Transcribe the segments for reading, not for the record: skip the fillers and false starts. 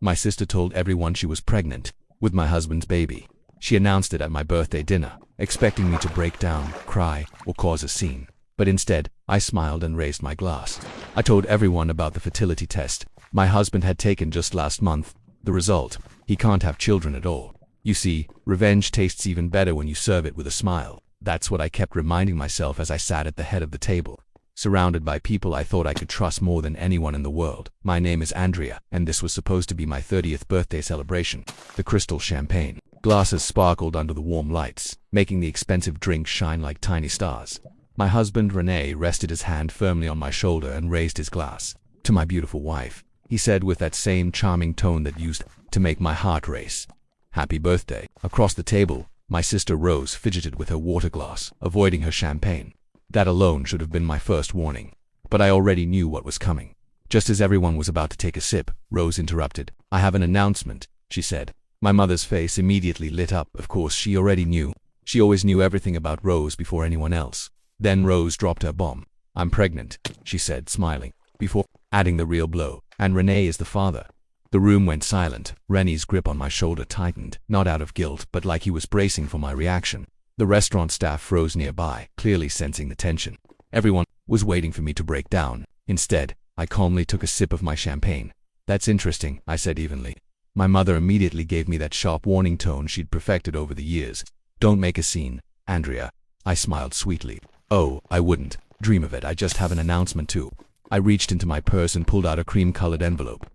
My sister told everyone she was pregnant with my husband's baby. She announced it at my birthday dinner, expecting me to break down, cry, or cause a scene. But instead, I smiled and raised my glass. I told everyone about the fertility test my husband had taken just last month. The result: he can't have children at all. You see, revenge tastes even better when you serve it with a smile. That's what I kept reminding myself as I sat at the head of the table, surrounded by people I thought I could trust more than anyone in the world. My name is Andrea, and this was supposed to be my 30th birthday celebration. The crystal champagne glasses sparkled under the warm lights, making the expensive drinks shine like tiny stars. My husband, Rene, rested his hand firmly on my shoulder and raised his glass. "To my beautiful wife," he said with that same charming tone that used to make my heart race. "Happy birthday." Across the table, my sister Rose fidgeted with her water glass, avoiding her champagne. That alone should have been my first warning. But I already knew what was coming. Just as everyone was about to take a sip, Rose interrupted. "I have an announcement," she said. My mother's face immediately lit up. Of course, she already knew. She always knew everything about Rose before anyone else. Then Rose dropped her bomb. "I'm pregnant," she said, smiling, before adding the real blow. "And Rene is the father." The room went silent. Rene's grip on my shoulder tightened, not out of guilt, but like he was bracing for my reaction. The restaurant staff froze nearby, clearly sensing the tension. Everyone was waiting for me to break down. Instead, I calmly took a sip of my champagne. "That's interesting," I said evenly. My mother immediately gave me that sharp warning tone she'd perfected over the years. "Don't make a scene, Andrea." I smiled sweetly. "Oh, I wouldn't. Dream of it. I just have an announcement too." I reached into my purse and pulled out a cream-colored envelope.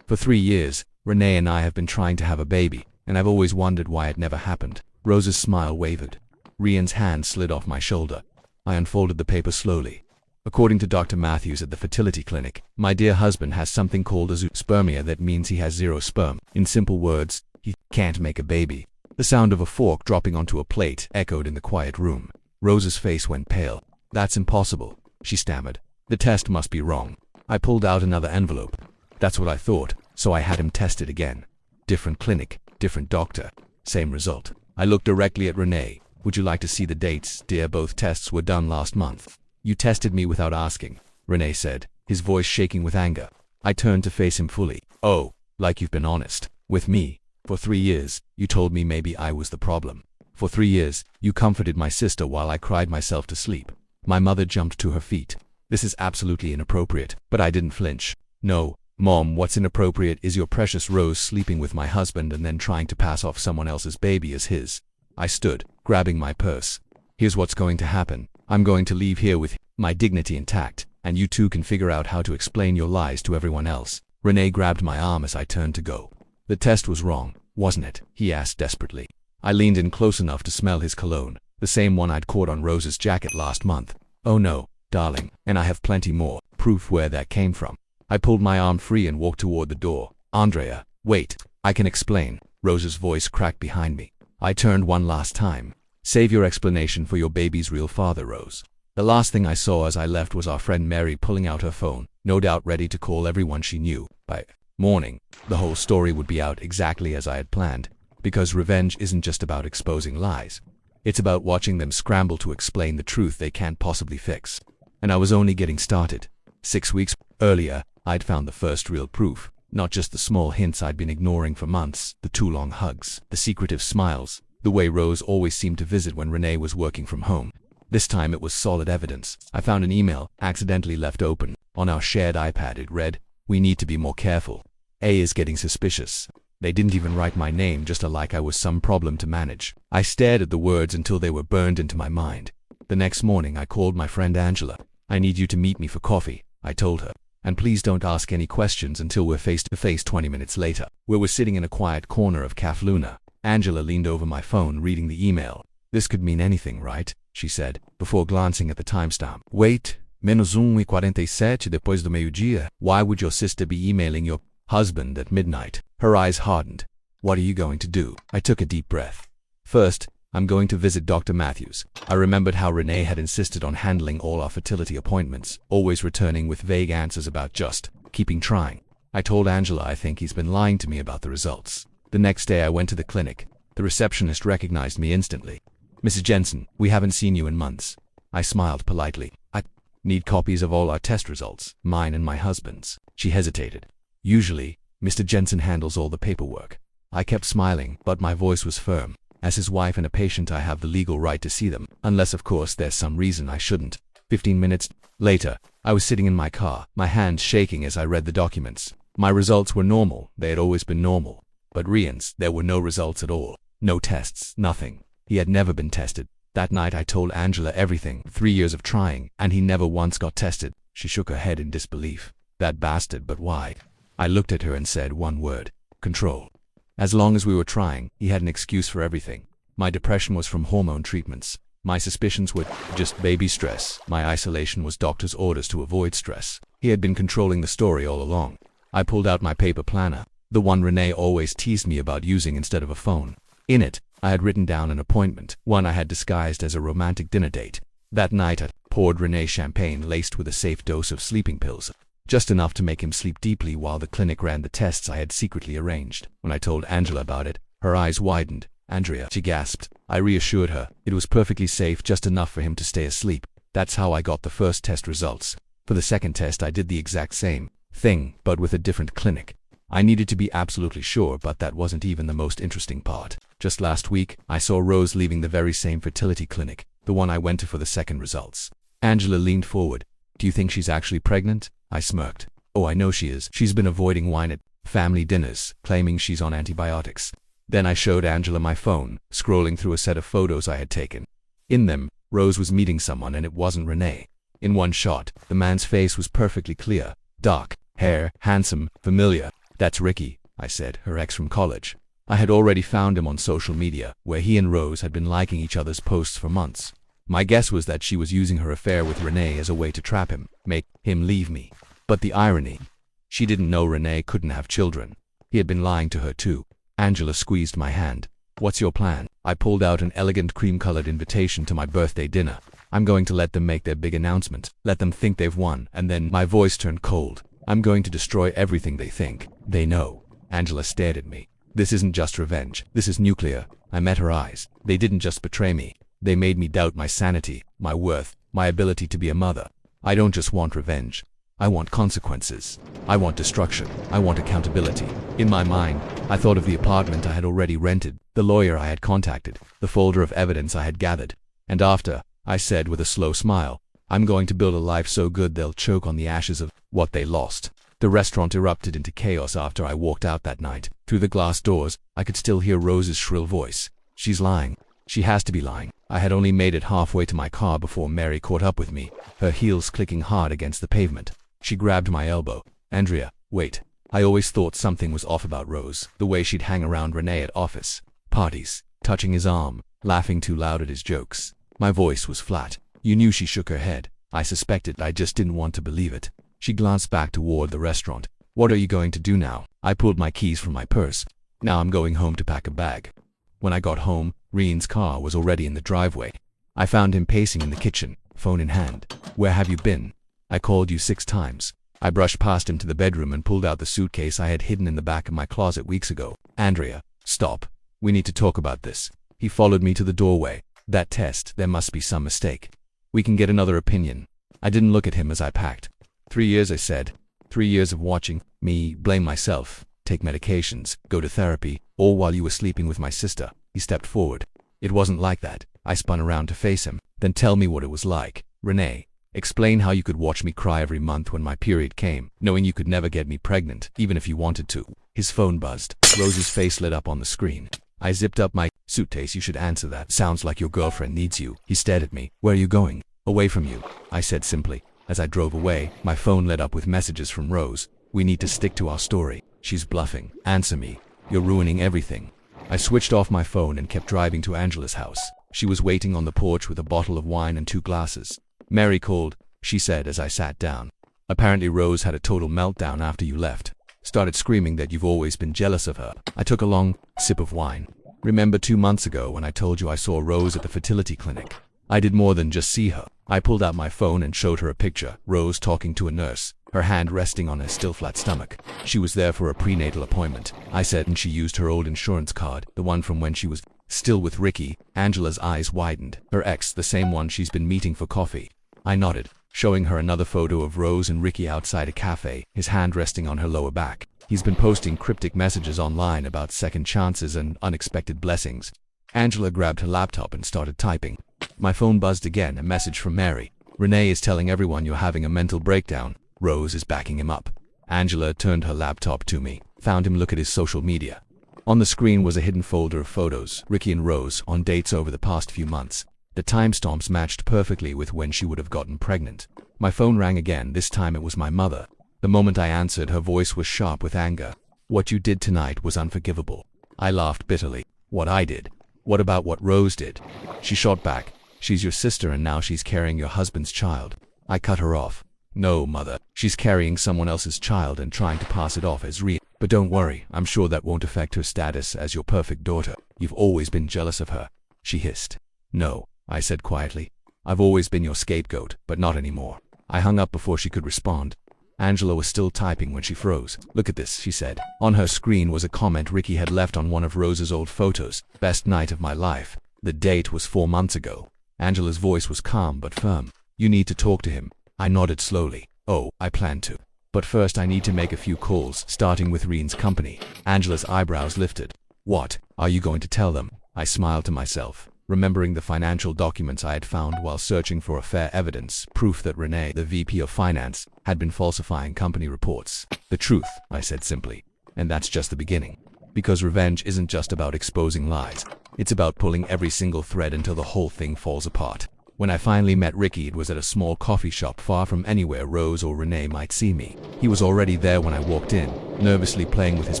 "For 3 years, Rene and I have been trying to have a baby, and I've always wondered why it never happened." Rose's smile wavered. Rian's hand slid off my shoulder. I unfolded the paper slowly. "According to Dr. Matthews at the fertility clinic, my dear husband has something called azoospermia. That means he has 0 sperm. In simple words, he can't make a baby." The sound of a fork dropping onto a plate echoed in the quiet room. Rose's face went pale. "That's impossible," she stammered. "The test must be wrong." I pulled out another envelope. That's what I thought, so I had him tested again. Different clinic, different doctor, same result. I looked directly at Rene. "Would you like to see the dates, dear? Both tests were done last month." "You tested me without asking," Rene said, his voice shaking with anger. I turned to face him fully. "Oh, like you've been honest with me. For 3 years, you told me maybe I was the problem. For 3 years, you comforted my sister while I cried myself to sleep." My mother jumped to her feet. "This is absolutely inappropriate." But I didn't flinch. "No, Mom, what's inappropriate is your precious Rose sleeping with my husband and then trying to pass off someone else's baby as his." I stood, grabbing my purse. "Here's what's going to happen. I'm going to leave here with my dignity intact, and you two can figure out how to explain your lies to everyone else." Rene grabbed my arm as I turned to go. "The test was wrong, wasn't it?" he asked desperately. I leaned in close enough to smell his cologne, the same one I'd caught on Rose's jacket last month. "Oh no, darling, and I have plenty more proof where that came from." I pulled my arm free and walked toward the door. "Andrea, wait, I can explain." Rose's voice cracked behind me. I turned one last time. "Save your explanation for your baby's real father, Rose." The last thing I saw as I left was our friend Mary pulling out her phone, no doubt ready to call everyone she knew. By morning, the whole story would be out exactly as I had planned, because revenge isn't just about exposing lies. It's about watching them scramble to explain the truth they can't possibly fix. And I was only getting started. 6 weeks earlier, I'd found the first real proof. Not just the small hints I'd been ignoring for months, the too long hugs, the secretive smiles, the way Rose always seemed to visit when Rene was working from home. This time it was solid evidence. I found an email, accidentally left open. On our shared iPad it read, "We need to be more careful. A is getting suspicious." They didn't even write my name, just like I was some problem to manage. I stared at the words until they were burned into my mind. The next morning I called my friend Angela. "I need you to meet me for coffee," I told her. "And please don't ask any questions until we're face to face." 20 minutes later, we were sitting in a quiet corner of Café Luna. Angela leaned over my phone reading the email. "This could mean anything, right?" she said, before glancing at the timestamp. "Wait, -1:47 depois do meio-dia. Why would your sister be emailing your husband at midnight?" Her eyes hardened. "What are you going to do?" I took a deep breath. "First, I'm going to visit Dr. Matthews." I remembered how Rene had insisted on handling all our fertility appointments, always returning with vague answers about just keeping trying. I told Angela I think he's been lying to me about the results. The next day I went to the clinic. The receptionist recognized me instantly. "Mrs. Jensen, we haven't seen you in months." I smiled politely. "I need copies of all our test results, mine and my husband's." She hesitated. "Usually, Mr. Jensen handles all the paperwork. I kept smiling, but my voice was firm. As his wife and a patient, I have the legal right to see them, unless of course there's some reason I shouldn't. 15 minutes later, I was sitting in my car, my hands shaking as I read the documents. My results were normal. They had always been normal. But Ryan's, there were no results at all. No tests, nothing. He had never been tested. That night I told Angela everything, 3 years of trying, and he never once got tested. She shook her head in disbelief. That bastard, but why? I looked at her and said one word: control. As long as we were trying, he had an excuse for everything. My depression was from hormone treatments. My suspicions were just baby stress. My isolation was doctor's orders to avoid stress. He had been controlling the story all along. I pulled out my paper planner, the one Renee always teased me about using instead of a phone. In it, I had written down an appointment, one I had disguised as a romantic dinner date. That night I poured Renee champagne laced with a safe dose of sleeping pills, just enough to make him sleep deeply while the clinic ran the tests I had secretly arranged. When I told Angela about it, her eyes widened. "Andrea," she gasped. I reassured her. It was perfectly safe, just enough for him to stay asleep. That's how I got the first test results. For the second test I did the exact same thing, but with a different clinic. I needed to be absolutely sure, but that wasn't even the most interesting part. Just last week, I saw Rose leaving the very same fertility clinic, the one I went to for the second results. Angela leaned forward. "Do you think she's actually pregnant?" I smirked. "Oh, I know she is. She's been avoiding wine at family dinners, claiming she's on antibiotics." Then I showed Angela my phone, scrolling through a set of photos I had taken. In them, Rose was meeting someone, and it wasn't Renee. In one shot, the man's face was perfectly clear. Dark hair, handsome, familiar. "That's Ricky," I said, "her ex from college." I had already found him on social media, where he and Rose had been liking each other's posts for months. My guess was that she was using her affair with Renee as a way to trap him, make him leave me. But the irony, she didn't know Renee couldn't have children. He had been lying to her too. Angela squeezed my hand. "What's your plan?" I pulled out an elegant cream-colored invitation to my birthday dinner. "I'm going to let them make their big announcement, let them think they've won, and then—" My voice turned cold. "I'm going to destroy everything they think they know." Angela stared at me. "This isn't just revenge. This is nuclear." I met her eyes. They didn't just betray me. They made me doubt my sanity, my worth, my ability to be a mother. I don't just want revenge. I want consequences. I want destruction. I want accountability. In my mind, I thought of the apartment I had already rented, the lawyer I had contacted, the folder of evidence I had gathered. And after, I said with a slow smile, "I'm going to build a life so good they'll choke on the ashes of what they lost." The restaurant erupted into chaos after I walked out that night. Through the glass doors, I could still hear Rose's shrill voice. "She's lying. She has to be lying." I had only made it halfway to my car before Mary caught up with me, her heels clicking hard against the pavement. She grabbed my elbow. "Andrea, wait." I always thought something was off about Rose, the way she'd hang around Renee at office parties, touching his arm, laughing too loud at his jokes. My voice was flat. "You knew?" She shook her head. "I suspected. I just didn't want to believe it." She glanced back toward the restaurant. "What are you going to do now?" I pulled my keys from my purse. "Now I'm going home to pack a bag." When I got home, Reen's car was already in the driveway. I found him pacing in the kitchen, phone in hand. "Where have you been? I called you 6 times. I brushed past him to the bedroom and pulled out the suitcase I had hidden in the back of my closet weeks ago. "Andrea, stop. We need to talk about this." He followed me to the doorway. "That test, there must be some mistake. We can get another opinion." I didn't look at him as I packed. 3 years, I said. 3 years of watching me blame myself, take medications, go to therapy, all while you were sleeping with my sister. He stepped forward. "It wasn't like that." I spun around to face him. "Then tell me what it was like. Renee, explain how you could watch me cry every month when my period came, knowing you could never get me pregnant, even if you wanted to." His phone buzzed. Rose's face lit up on the screen. I zipped up my suitcase. "You should answer that. Sounds like your girlfriend needs you." He stared at me. "Where are you going?" "Away from you," I said simply. As I drove away, my phone lit up with messages from Rose. "We need to stick to our story. She's bluffing. Answer me. You're ruining everything." I switched off my phone and kept driving to Angela's house. She was waiting on the porch with a bottle of wine and 2 glasses. "Mary called," she said as I sat down. "Apparently Rose had a total meltdown after you left. Started screaming that you've always been jealous of her." I took a long sip of wine. "Remember 2 months ago when I told you I saw Rose at the fertility clinic? I did more than just see her." I pulled out my phone and showed her a picture. Rose talking to a nurse, her hand resting on her still flat stomach. "She was there for a prenatal appointment," I said, "and she used her old insurance card, the one from when she was still with Ricky." Angela's eyes widened. "Her ex, the same one she's been meeting for coffee." I nodded, showing her another photo of Rose and Ricky outside a cafe, his hand resting on her lower back. He's been posting cryptic messages online about second chances and unexpected blessings. Angela grabbed her laptop and started typing. My phone buzzed again, a message from Mary. Renee is telling everyone you're having a mental breakdown. Rose is backing him up. Angela turned her laptop to me, found him look at his social media. On the screen was a hidden folder of photos, Ricky and Rose, on dates over the past few months. The timestamps matched perfectly with when she would have gotten pregnant. My phone rang again, this time it was my mother. The moment I answered, her voice was sharp with anger. What you did tonight was unforgivable. I laughed bitterly. What I did? What about what Rose did? She shot back. She's your sister and now she's carrying your husband's child. I cut her off. No, mother. She's carrying someone else's child and trying to pass it off as real. But don't worry, I'm sure that won't affect her status as your perfect daughter. You've always been jealous of her. She hissed. No, I said quietly. I've always been your scapegoat, but not anymore. I hung up before she could respond. Angela was still typing when she froze. Look at this, she said. On her screen was a comment Ricky had left on one of Rose's old photos. Best night of my life. The date was 4 months ago. Angela's voice was calm but firm. You need to talk to him. I nodded slowly. Oh, I plan to. But first I need to make a few calls, starting with Reen's company. Angela's eyebrows lifted. What? Are you going to tell them? I smiled to myself, remembering the financial documents I had found while searching for fair evidence, proof that Renee, the VP of Finance, had been falsifying company reports. The truth, I said simply. And that's just the beginning. Because revenge isn't just about exposing lies. It's about pulling every single thread until the whole thing falls apart. When I finally met Ricky, it was at a small coffee shop far from anywhere Rose or Renee might see me. He was already there when I walked in, nervously playing with his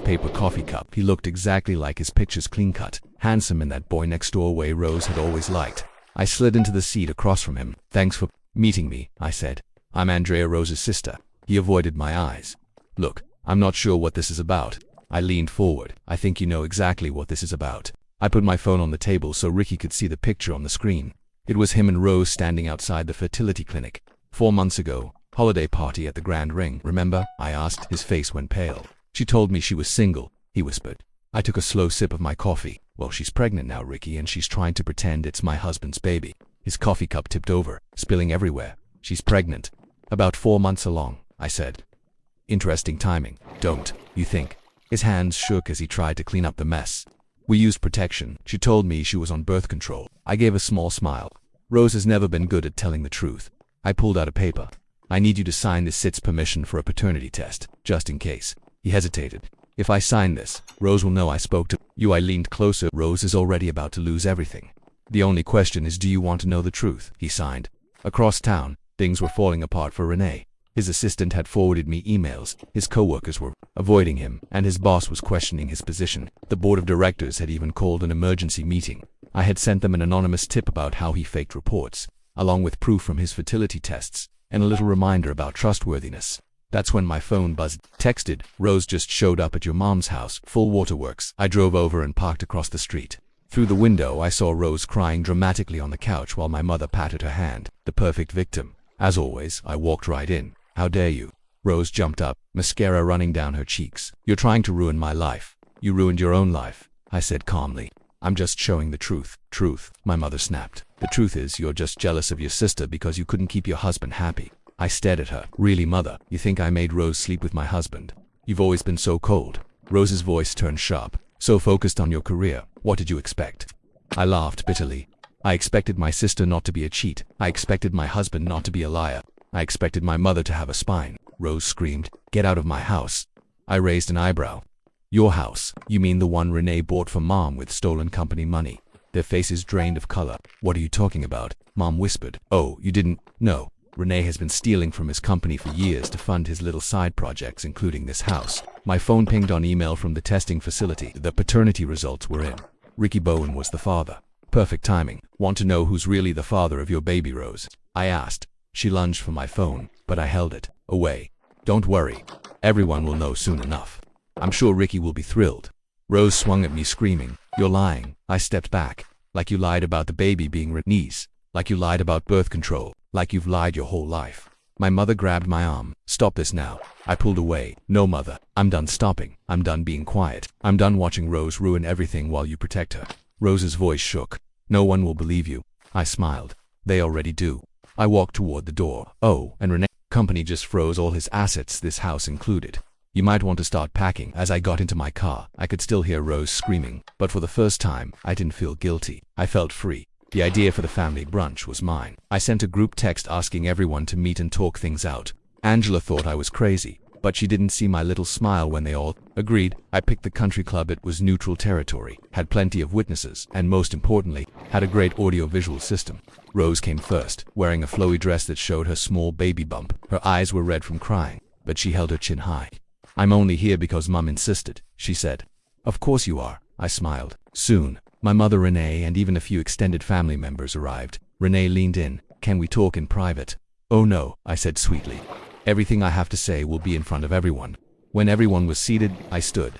paper coffee cup. He looked exactly like his pictures, clean-cut, handsome, and that boy next door way Rose had always liked. I slid into the seat across from him. Thanks for meeting me, I said. I'm Andrea, Rose's sister. He avoided my eyes. Look, I'm not sure what this is about. I leaned forward. I think you know exactly what this is about. I put my phone on the table so Ricky could see the picture on the screen. It was him and Rose standing outside the fertility clinic. 4 months ago, holiday party at the Grand Ring, remember? I asked. His face went pale. She told me she was single, he whispered. I took a slow sip of my coffee. Well, she's pregnant now, Ricky, and she's trying to pretend it's my husband's baby. His coffee cup tipped over, spilling everywhere. She's pregnant. About 4 months along, I said. Interesting timing, don't you think? His hands shook as he tried to clean up the mess. We used protection. She told me she was on birth control. I gave a small smile. Rose has never been good at telling the truth. I pulled out a paper. I need you to sign this SIT's permission for a paternity test, just in case. He hesitated. If I sign this, Rose will know I spoke to you. I leaned closer. Rose is already about to lose everything. The only question is, do you want to know the truth? He signed. Across town, things were falling apart for Renee. His assistant had forwarded me emails, his co-workers were avoiding him, and his boss was questioning his position. The board of directors had even called an emergency meeting. I had sent them an anonymous tip about how he faked reports, along with proof from his fertility tests, and a little reminder about trustworthiness. That's when my phone buzzed. Texted, Rose just showed up at your mom's house, full waterworks. I drove over and parked across the street. Through the window I saw Rose crying dramatically on the couch while my mother patted her hand, the perfect victim. As always, I walked right in. How dare you? Rose jumped up, mascara running down her cheeks. You're trying to ruin my life. You ruined your own life, I said calmly. I'm just showing the truth. Truth, my mother snapped. The truth is you're just jealous of your sister because you couldn't keep your husband happy. I stared at her. Really, mother? You think I made Rose sleep with my husband? You've always been so cold. Rose's voice turned sharp. So focused on your career. What did you expect? I laughed bitterly. I expected my sister not to be a cheat. I expected my husband not to be a liar. I expected my mother to have a spine. Rose screamed, "Get out of my house." I raised an eyebrow. Your house? You mean the one Renee bought for Mom with stolen company money? Their faces drained of color. What are you talking about? Mom whispered. Oh, you didn't? No. Renee has been stealing from his company for years to fund his little side projects, including this house. My phone pinged on email from the testing facility. The paternity results were in. Ricky Bowen was the father. Perfect timing. Want to know who's really the father of your baby, Rose? I asked. She lunged for my phone, but I held it away. Don't worry. Everyone will know soon enough. I'm sure Ricky will be thrilled. Rose swung at me screaming, "You're lying." I stepped back. Like you lied about the baby being Renee's. Like you lied about birth control. Like you've lied your whole life. My mother grabbed my arm. Stop this now. I pulled away. No, mother. I'm done stopping. I'm done being quiet. I'm done watching Rose ruin everything while you protect her. Rose's voice shook. No one will believe you. I smiled. They already do. I walked toward the door. Oh, and Renee's company just froze all his assets, this house included. You might want to start packing. As I got into my car, I could still hear Rose screaming, but for the first time, I didn't feel guilty. I felt free. The idea for the family brunch was mine. I sent a group text asking everyone to meet and talk things out. Angela thought I was crazy, but she didn't see my little smile when they all agreed. I picked the country club. It was neutral territory, had plenty of witnesses, and most importantly, had a great audio-visual system. Rose came first, wearing a flowy dress that showed her small baby bump. Her eyes were red from crying, but she held her chin high. "I'm only here because Mum insisted," she said. "Of course you are," I smiled. Soon, my mother Renee and even a few extended family members arrived. Renee leaned in. "Can we talk in private?" "Oh no," I said sweetly. "Everything I have to say will be in front of everyone." When everyone was seated, I stood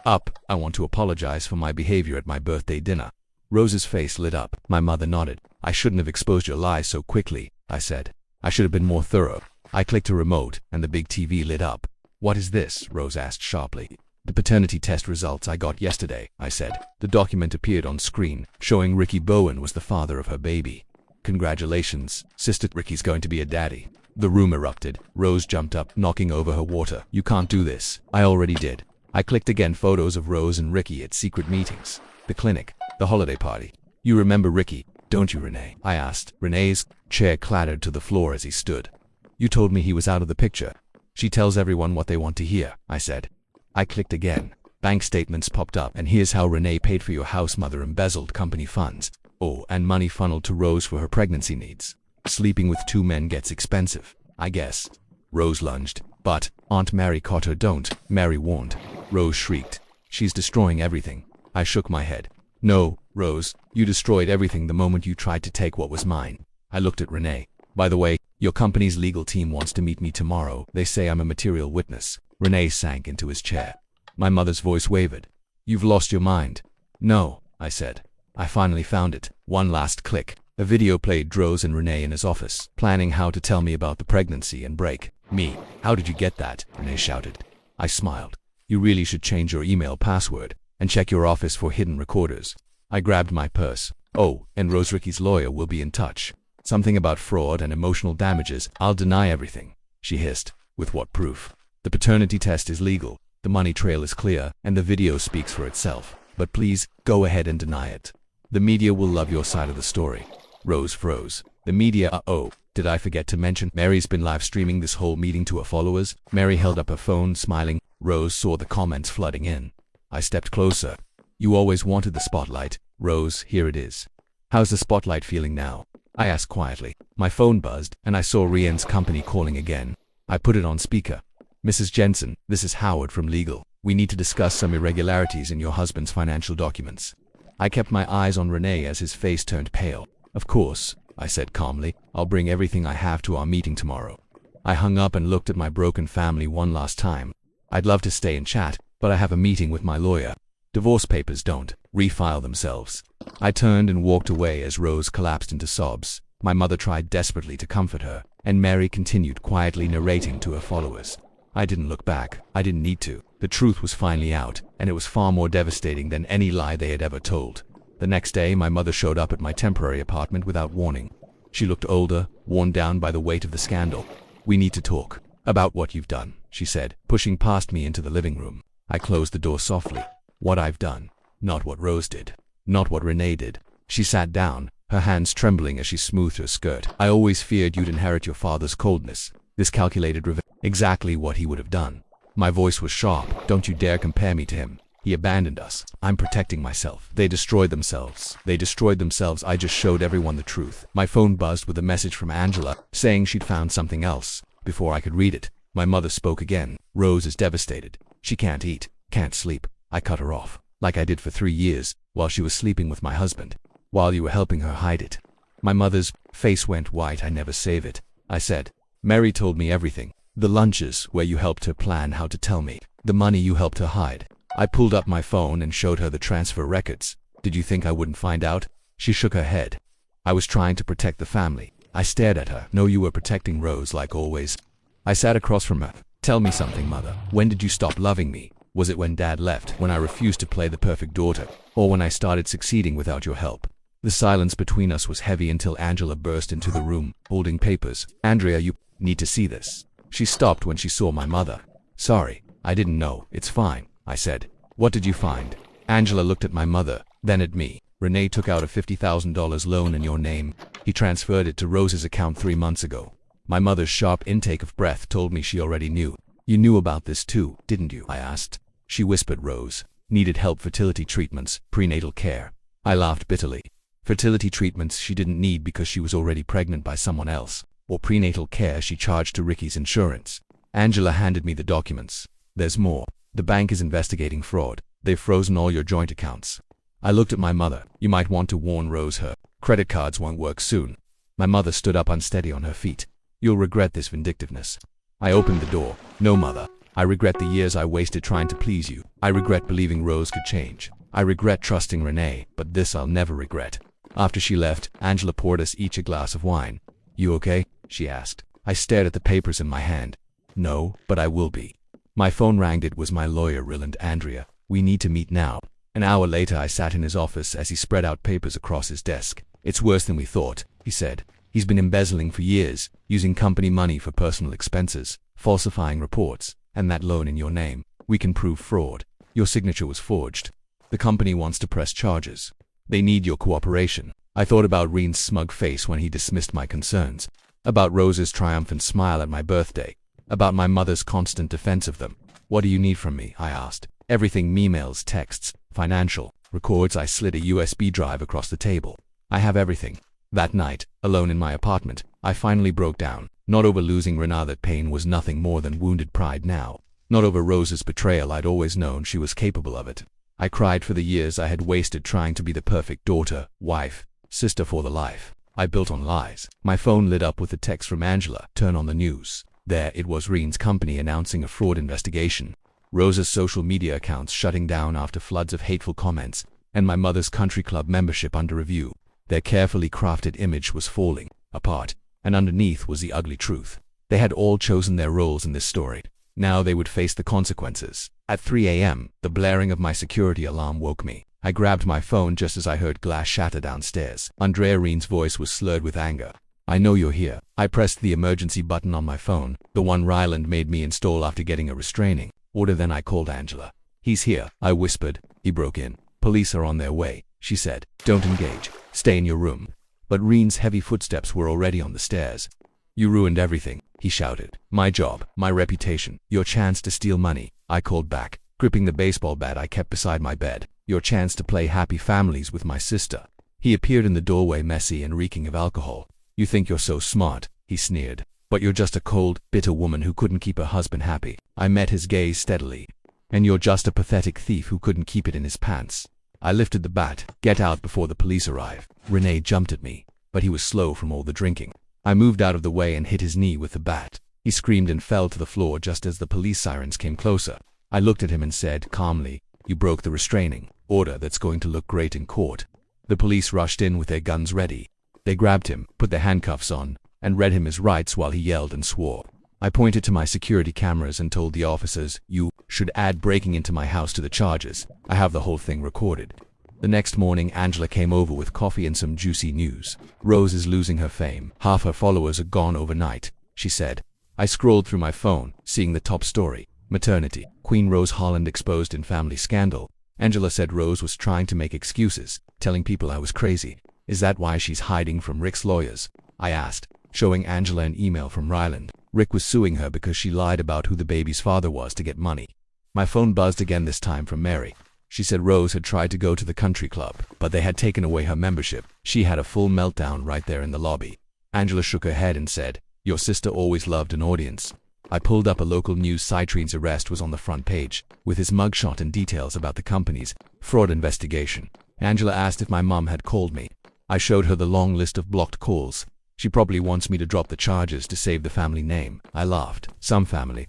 up. "I want to apologize for my behavior at my birthday dinner." Rose's face lit up. My mother nodded. "I shouldn't have exposed your lies so quickly," I said. "I should have been more thorough." I clicked a remote, and the big TV lit up. "What is this?" Rose asked sharply. "The paternity test results I got yesterday," I said. The document appeared on screen, showing Ricky Bowen was the father of her baby. "Congratulations, sister. Ricky's going to be a daddy." The room erupted. Rose jumped up, knocking over her water. "You can't do this." "I already did." I clicked again. Photos of Rose and Ricky at secret meetings, the clinic, the holiday party. "You remember Ricky, don't you, Renee?" I asked. Renee's chair clattered to the floor as he stood. "You told me he was out of the picture." "She tells everyone what they want to hear," I said. I clicked again. Bank statements popped up, and here's how Renee paid for your house. Mother embezzled company funds. Oh, and money funneled to Rose for her pregnancy needs. Sleeping with 2 men gets expensive, I guess. Rose lunged, but Aunt Mary caught her. "Don't," Mary warned. Rose shrieked. "She's destroying everything." I shook my head. "No, Rose, you destroyed everything the moment you tried to take what was mine." I looked at Renee. "By the way, your company's legal team wants to meet me tomorrow. They say I'm a material witness." Renee sank into his chair. My mother's voice wavered. "You've lost your mind." "No," I said. "I finally found it." One last click. A video played. Rose and Renee in his office, planning how to tell me about the pregnancy and break me. "How did you get that?" Renee shouted. I smiled. "You really should change your email password and check your office for hidden recorders." I grabbed my purse. "Oh, and Rose, Ricky's lawyer will be in touch. Something about fraud and emotional damages." "I'll deny everything," she hissed. "With what proof?" "The paternity test is legal, the money trail is clear, and the video speaks for itself. But please, go ahead and deny it. The media will love your side of the story." Rose froze. "The media? Oh, did I forget to mention? Mary's been live streaming this whole meeting to her followers." Mary held up her phone, smiling. Rose saw the comments flooding in. I stepped closer. "You always wanted the spotlight, Rose. Here it is." "How's the spotlight feeling now?" I asked quietly. My phone buzzed, and I saw Rian's company calling again. I put it on speaker. "Mrs. Jensen, this is Howard from legal. We need to discuss some irregularities in your husband's financial documents." I kept my eyes on Renee as his face turned pale. "Of course," I said calmly. "I'll bring everything I have to our meeting tomorrow." I hung up and looked at my broken family one last time. I'd love to stay and chat, but I have a meeting with my lawyer. Divorce papers don't refile themselves. I turned and walked away as Rose collapsed into sobs. My mother tried desperately to comfort her, and Mary continued quietly narrating to her followers. I didn't look back. I didn't need to. The truth was finally out, and it was far more devastating than any lie they had ever told. The next day, my mother showed up at my temporary apartment without warning. She looked older, worn down by the weight of the scandal. "We need to talk about what you've done," she said, pushing past me into the living room. I closed the door softly. "What I've done. Not what Rose did. Not what Renee did." She sat down, her hands trembling as she smoothed her skirt. "I always feared you'd inherit your father's coldness. This calculated revenge." Exactly what he would have done. My voice was sharp. "Don't you dare compare me to him. He abandoned us. I'm protecting myself. They destroyed themselves. They destroyed themselves. I just showed everyone the truth." My phone buzzed with a message from Angela, saying she'd found something else. Before I could read it, my mother spoke again. "Rose is devastated. She can't eat, can't sleep." I cut her off, like I did for 3 years, while she was sleeping with my husband, while you were helping her hide it. My mother's face went white. "I never save it," I said. "Mary told me everything. The lunches where you helped her plan how to tell me. The money you helped her hide." I pulled up my phone and showed her the transfer records. "Did you think I wouldn't find out?" She shook her head. "I was trying to protect the family." I stared at her. "No, you were protecting Rose like always." I sat across from her. "Tell me something, Mother. When did you stop loving me? Was it when Dad left, when I refused to play the perfect daughter, or when I started succeeding without your help?" The silence between us was heavy until Angela burst into the room, holding papers. "Andrea, you need to see this." She stopped when she saw my mother. "Sorry," I didn't know. It's fine, I said. What did you find? Angela looked at my mother, then at me. Renee took out a $50,000 loan in your name. He transferred it to Rose's account 3 months ago. My mother's sharp intake of breath told me she already knew. You knew about this too, didn't you? I asked. She whispered Rose. Needed help, fertility treatments, prenatal care. I laughed bitterly. Fertility treatments she didn't need because she was already pregnant by someone else, or prenatal care she charged to Ricky's insurance. Angela handed me the documents. There's more. The bank is investigating fraud. They've frozen all your joint accounts. I looked at my mother. You might want to warn Rose her credit cards won't work soon. My mother stood up unsteady on her feet. You'll regret this vindictiveness. I opened the door. No, Mother. I regret the years I wasted trying to please you. I regret believing Rose could change. I regret trusting Renee, but this I'll never regret. After she left, Angela poured us each a glass of wine. You okay? She asked. I stared at the papers in my hand. No, but I will be. My phone rang. It was my lawyer, Ryland. Andrea, we need to meet now. An hour later, I sat in his office as he spread out papers across his desk. It's worse than we thought, he said. He's been embezzling for years, using company money for personal expenses, falsifying reports, and that loan in your name. We can prove fraud. Your signature was forged. The company wants to press charges. They need your cooperation. I thought about Reen's smug face when he dismissed my concerns, about Rose's triumphant smile at my birthday, about my mother's constant defense of them. What do you need from me? I asked. Everything: emails, texts, financial records. I slid a USB drive across the table. I have everything. That night, alone in my apartment, I finally broke down. Not over losing Renaa, that pain was nothing more than wounded pride now. Not over Rose's betrayal, I'd always known she was capable of it. I cried for the years I had wasted trying to be the perfect daughter, wife, sister for the life I built on lies. My phone lit up with a text from Angela. Turn on the news. There it was, Reen's company announcing a fraud investigation. Rose's social media accounts shutting down after floods of hateful comments, and my mother's country club membership under review. Their carefully crafted image was falling apart, and underneath was the ugly truth. They had all chosen their roles in this story. Now they would face the consequences. At 3 a.m., the blaring of my security alarm woke me. I grabbed my phone just as I heard glass shatter downstairs. Andrea Reen's voice was slurred with anger. I know you're here. I pressed the emergency button on my phone, the one Ryland made me install after getting a restraining order. Then I called Angela. He's here, I whispered. He broke in. Police are on their way, she said. Don't engage. Stay in your room. But Reen's heavy footsteps were already on the stairs. You ruined everything, he shouted. My job, my reputation, your chance to steal money. I called back, gripping the baseball bat I kept beside my bed. Your chance to play happy families with my sister. He appeared in the doorway, messy and reeking of alcohol. You think you're so smart, he sneered. But you're just a cold, bitter woman who couldn't keep her husband happy. I met his gaze steadily. And you're just a pathetic thief who couldn't keep it in his pants. I lifted the bat. Get out before the police arrive. Renee jumped at me, but he was slow from all the drinking. I moved out of the way and hit his knee with the bat. He screamed and fell to the floor just as the police sirens came closer. I looked at him and said calmly, you broke the restraining order. That's going to look great in court. The police rushed in with their guns ready. They grabbed him, put their handcuffs on, and read him his rights while he yelled and swore. I pointed to my security cameras and told the officers, you should add breaking into my house to the charges. I have the whole thing recorded. The next morning, Angela came over with coffee and some juicy news. Rose is losing her fame. Half her followers are gone overnight, she said. I scrolled through my phone, seeing the top story. Maternity. Queen Rose Holland exposed in family scandal. Angela said Rose was trying to make excuses, telling people I was crazy. Is that why she's hiding from Rick's lawyers? I asked, showing Angela an email from Ryland. Rick was suing her because she lied about who the baby's father was to get money. My phone buzzed again, this time from Mary. She said Rose had tried to go to the country club, but they had taken away her membership. She had a full meltdown right there in the lobby. Angela shook her head and said, your sister always loved an audience. I pulled up a local news site. Reen's arrest was on the front page, with his mugshot and details about the company's fraud investigation. Angela asked if my mom had called me. I showed her the long list of blocked calls. She probably wants me to drop the charges to save the family name. I laughed. Some family.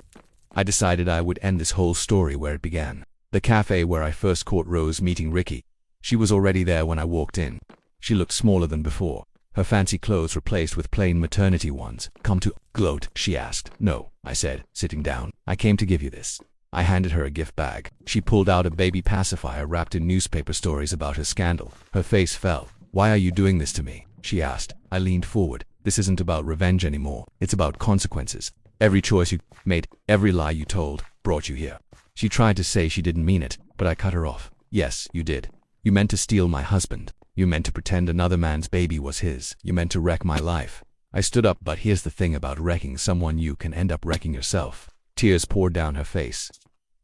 I decided I would end this whole story where it began. The cafe where I first caught Rose meeting Ricky. She was already there when I walked in. She looked smaller than before, her fancy clothes replaced with plain maternity ones. Come to gloat? She asked. No, I said, sitting down. I came to give you this. I handed her a gift bag. She pulled out a baby pacifier wrapped in newspaper stories about her scandal. Her face fell. Why are you doing this to me? She asked. I leaned forward. This isn't about revenge anymore. It's about consequences. Every choice you made, every lie you told, brought you here. She tried to say she didn't mean it, but I cut her off. Yes, you did. You meant to steal my husband. You meant to pretend another man's baby was his. You meant to wreck my life. I stood up, but here's the thing about wrecking someone, you can end up wrecking yourself. Tears poured down her face.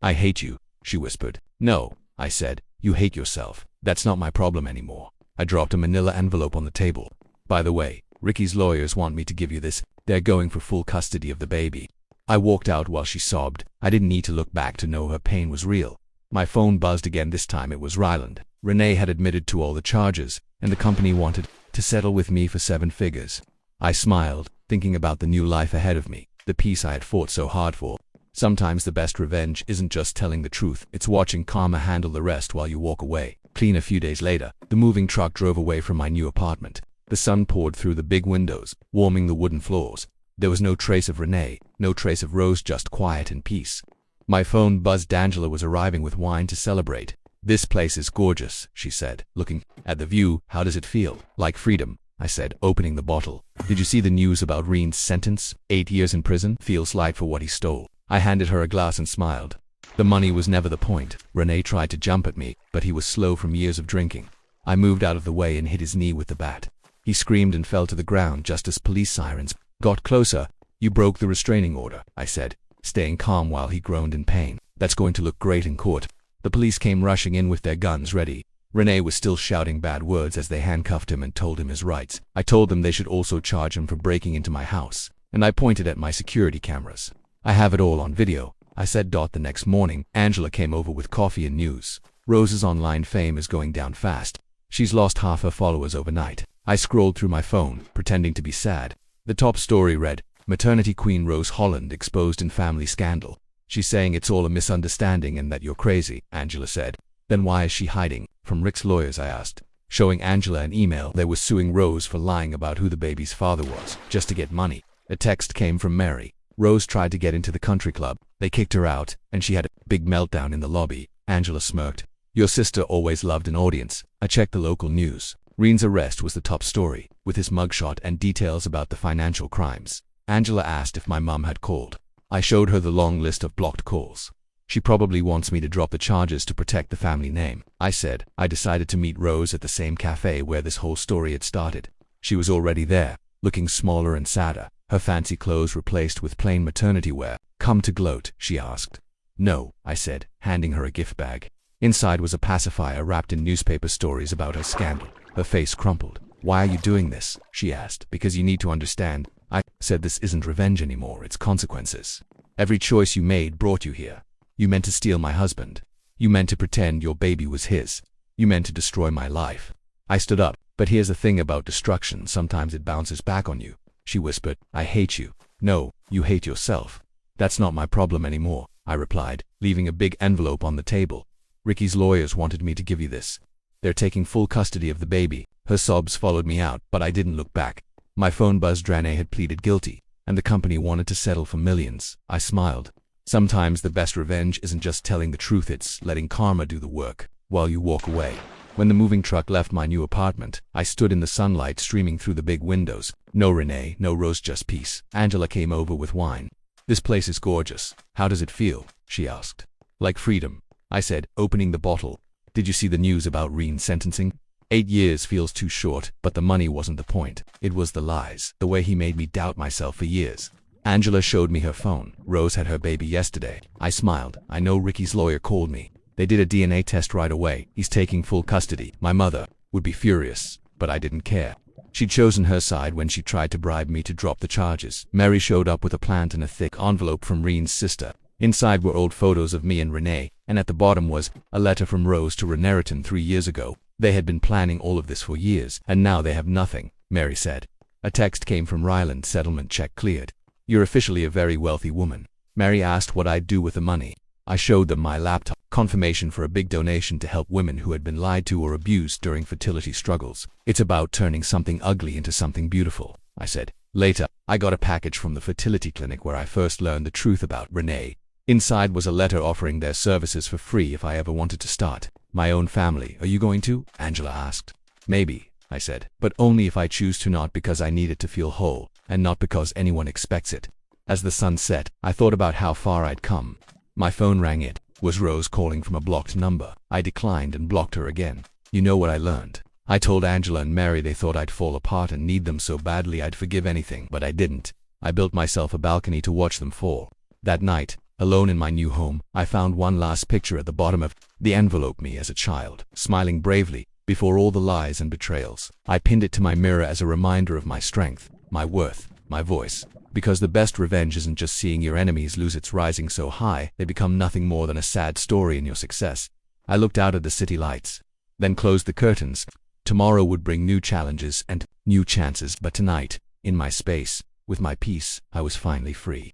I hate you, she whispered. No, I said, you hate yourself. That's not my problem anymore. I dropped a manila envelope on the table. By the way, Ricky's lawyers want me to give you this. They're going for full custody of the baby. I walked out while she sobbed. I didn't need to look back to know her pain was real. My phone buzzed again. This time it was Ryland. Renee had admitted to all the charges, and the company wanted to settle with me for 7 figures. I smiled, thinking about the new life ahead of me, the peace I had fought so hard for. Sometimes the best revenge isn't just telling the truth, it's watching karma handle the rest while you walk away. Clean. A few days later, the moving truck drove away from my new apartment. The sun poured through the big windows, warming the wooden floors. There was no trace of Renee, no trace of Rose, just quiet and peace. My phone buzzed. Angela was arriving with wine to celebrate. This place is gorgeous, she said, looking at the view. How does it feel? Like freedom, I said, opening the bottle. Did you see the news about Reen's sentence? 8 years in prison? Feels light for what he stole. I handed her a glass and smiled. The money was never the point. Renee tried to jump at me, but he was slow from years of drinking. I moved out of the way and hit his knee with the bat. He screamed and fell to the ground just as police sirens got closer. You broke the restraining order, I said, staying calm while he groaned in pain. That's going to look great in court. The police came rushing in with their guns ready. Renee was still shouting bad words as they handcuffed him and told him his rights. I told them they should also charge him for breaking into my house, and I pointed at my security cameras. I have it all on video, I said. The next morning, Angela came over with coffee and news. Rose's online fame is going down fast. She's lost half her followers overnight. I scrolled through my phone, pretending to be sad. The top story read, Maternity Queen Rose Holland exposed in family scandal. She's saying it's all a misunderstanding and that you're crazy, Angela said. Then why is she hiding from Rick's lawyers? I asked, showing Angela an email. They were suing Rose for lying about who the baby's father was, just to get money. A text came from Mary. Rose tried to get into the country club. They kicked her out, and she had a big meltdown in the lobby. Angela smirked. Your sister always loved an audience. I checked the local news. Reen's arrest was the top story, with his mugshot and details about the financial crimes. Angela asked if my mum had called. I showed her the long list of blocked calls. She probably wants me to drop the charges to protect the family name, I said. I decided to meet Rose at the same cafe where this whole story had started. She was already there, looking smaller and sadder, her fancy clothes replaced with plain maternity wear. Come to gloat? She asked. No, I said, handing her a gift bag. Inside was a pacifier wrapped in newspaper stories about her scandal. Her face crumpled. Why are you doing this? She asked. Because you need to understand. I said, this isn't revenge anymore, it's consequences. Every choice you made brought you here. You meant to steal my husband. You meant to pretend your baby was his. You meant to destroy my life. I stood up. But here's the thing about destruction, sometimes it bounces back on you. She whispered. I hate you. No, you hate yourself. That's not my problem anymore, I replied, leaving a big envelope on the table. Ricky's lawyers wanted me to give you this. They're taking full custody of the baby. Her sobs followed me out, but I didn't look back. My phone buzzed. Renee had pleaded guilty, and the company wanted to settle for millions. I smiled. Sometimes the best revenge isn't just telling the truth, it's letting karma do the work while you walk away. When the moving truck left my new apartment, I stood in the sunlight streaming through the big windows. No Renee, no Rose, just peace. Angela came over with wine. This place is gorgeous. How does it feel? She asked. Like freedom, I said, opening the bottle. Did you see the news about Reen's sentencing? 8 years feels too short, but the money wasn't the point. It was the lies, the way he made me doubt myself for years. Angela showed me her phone. Rose had her baby yesterday. I smiled. I know Ricky's lawyer called me. They did a DNA test right away. He's taking full custody. My mother would be furious, but I didn't care. She'd chosen her side when she tried to bribe me to drop the charges. Mary showed up with a plant and a thick envelope from Reen's sister. Inside were old photos of me and Renee, and at the bottom was a letter from Rose to Reneriton 3 years ago. They had been planning all of this for years, and now they have nothing, Mary said. A text came from Ryland. Settlement check cleared. You're officially a very wealthy woman. Mary asked what I'd do with the money. I showed them my laptop, confirmation for a big donation to help women who had been lied to or abused during fertility struggles. It's about turning something ugly into something beautiful, I said. Later, I got a package from the fertility clinic where I first learned the truth about Renee. Inside was a letter offering their services for free if I ever wanted to start my own family. Are you going to? Angela asked. Maybe, I said, but only if I choose to, not because I need it to feel whole, and not because anyone expects it. As the sun set, I thought about how far I'd come. My phone rang. It Was Rose calling from a blocked number? I declined and blocked her again. You know what I learned? I told Angela and Mary they thought I'd fall apart and need them so badly I'd forgive anything, but I didn't. I built myself a balcony to watch them fall. That night, alone in my new home, I found one last picture at the bottom of the envelope, me as a child, smiling bravely before all the lies and betrayals. I pinned it to my mirror as a reminder of my strength, my worth, my voice. Because the best revenge isn't just seeing your enemies lose, it's rising so high they become nothing more than a sad story in your success. I looked out at the city lights, then closed the curtains. Tomorrow would bring new challenges and new chances, but tonight, in my space, with my peace, I was finally free.